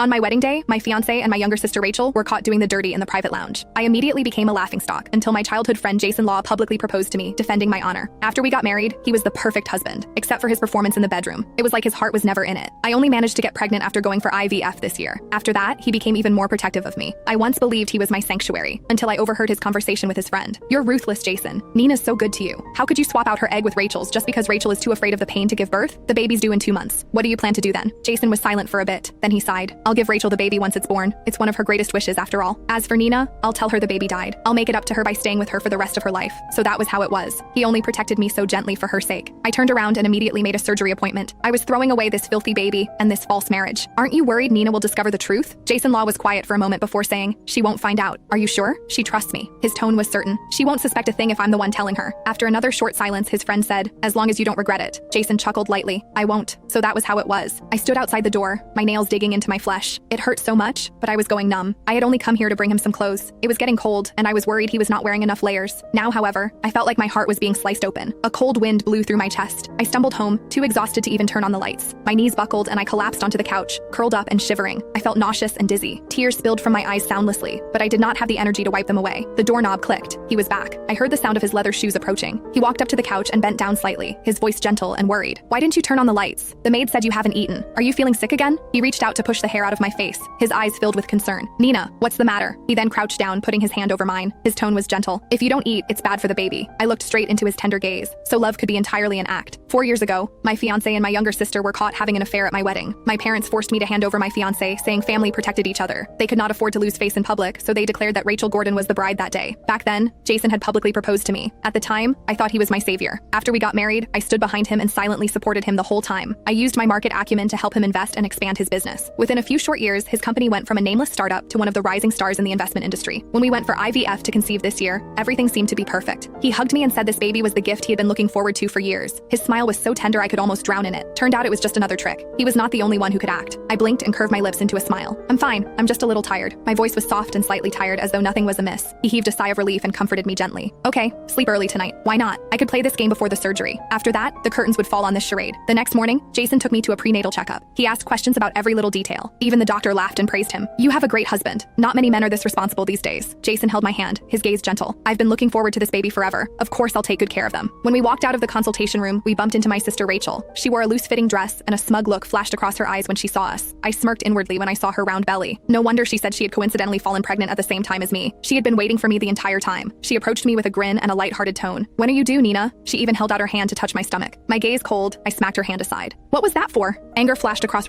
On my wedding day, my fiancé and my younger sister Rachel were caught doing the dirty in the private lounge. I immediately became a laughingstock until my childhood friend Jason Law publicly proposed to me, defending my honor. After we got married, he was the perfect husband, except for his performance in the bedroom. It was like his heart was never in it. I only managed to get pregnant after going for IVF this year. After that, he became even more protective of me. I once believed he was my sanctuary, until I overheard his conversation with his friend. "You're ruthless, Jason. Nina's so good to you. How could you swap out her egg with Rachel's just because Rachel is too afraid of the pain to give birth? The baby's due in 2 months. What do you plan to do then?" Jason was silent for a bit, then he sighed. "I'll give Rachel the baby once it's born. It's one of her greatest wishes after all. As for Nina, I'll tell her the baby died. I'll make it up to her by staying with her for the rest of her life." So that was how it was. He only protected me so gently for her sake. I turned around and immediately made a surgery appointment. I was throwing away this filthy baby and this false marriage. "Aren't you worried Nina will discover the truth?" Jason Law was quiet for a moment before saying, "She won't find out. Are you sure? She trusts me." His tone was certain. "She won't suspect a thing if I'm the one telling her." After another short silence, his friend said, "As long as you don't regret it." Jason chuckled lightly. "I won't." So that was how it was. I stood outside the door, my nails digging into my flesh. It hurt so much, but I was going numb. I had only come here to bring him some clothes. It was getting cold, and I was worried he was not wearing enough layers. Now, however, I felt like my heart was being sliced open. A cold wind blew through my chest. I stumbled home, too exhausted to even turn on the lights. My knees buckled and I collapsed onto the couch, curled up and shivering. I felt nauseous and dizzy. Tears spilled from my eyes soundlessly, but I did not have the energy to wipe them away. The doorknob clicked. He was back. I heard the sound of his leather shoes approaching. He walked up to the couch and bent down slightly, his voice gentle and worried. "Why didn't you turn on the lights? The maid said you haven't eaten. Are you feeling sick again?" He reached out to push the hair out of my face, his eyes filled with concern. "Nina, what's the matter?" He then crouched down, putting his hand over mine. His tone was gentle. "If you don't eat, it's bad for the baby." I looked straight into his tender gaze. So love could be entirely an act. 4 years ago, my fiancé and my younger sister were caught having an affair at my wedding. My parents forced me to hand over my fiancé, saying family protected each other. They could not afford to lose face in public, so they declared that Rachel Gordon was the bride that day. Back then, Jason had publicly proposed to me. At the time, I thought he was my savior. After we got married, I stood behind him and silently supported him the whole time. I used my market acumen to help him invest and expand his business. Within a few short years, his company went from a nameless startup to one of the rising stars in the investment industry. When we went for IVF to conceive this year, everything seemed to be perfect. He hugged me and said this baby was the gift he had been looking forward to for years. His smile was so tender I could almost drown in it. Turned out it was just another trick. He was not the only one who could act. I blinked and curved my lips into a smile. "I'm fine. I'm just a little tired." My voice was soft and slightly tired, as though nothing was amiss. He heaved a sigh of relief and comforted me gently. "Okay, sleep early tonight. Why not? I could play this game before the surgery. After that, the curtains would fall on this charade." The next morning, Jason took me to a prenatal checkup. He asked questions about every little detail. Even the doctor laughed and praised him. "You have a great husband. Not many men are this responsible these days." Jason held my hand, his gaze gentle. "I've been looking forward to this baby forever. Of course I'll take good care of them." When we walked out of the consultation room, we bumped into my sister Rachel. She wore a loose-fitting dress, and a smug look flashed across her eyes when she saw us. I smirked inwardly when I saw her round belly. No wonder she said she had coincidentally fallen pregnant at the same time as me. She had been waiting for me the entire time. She approached me with a grin and a light-hearted tone. "When are you due, Nina?" She even held out her hand to touch my stomach. My gaze cold, I smacked her hand aside. "What was that for?" Anger flashed across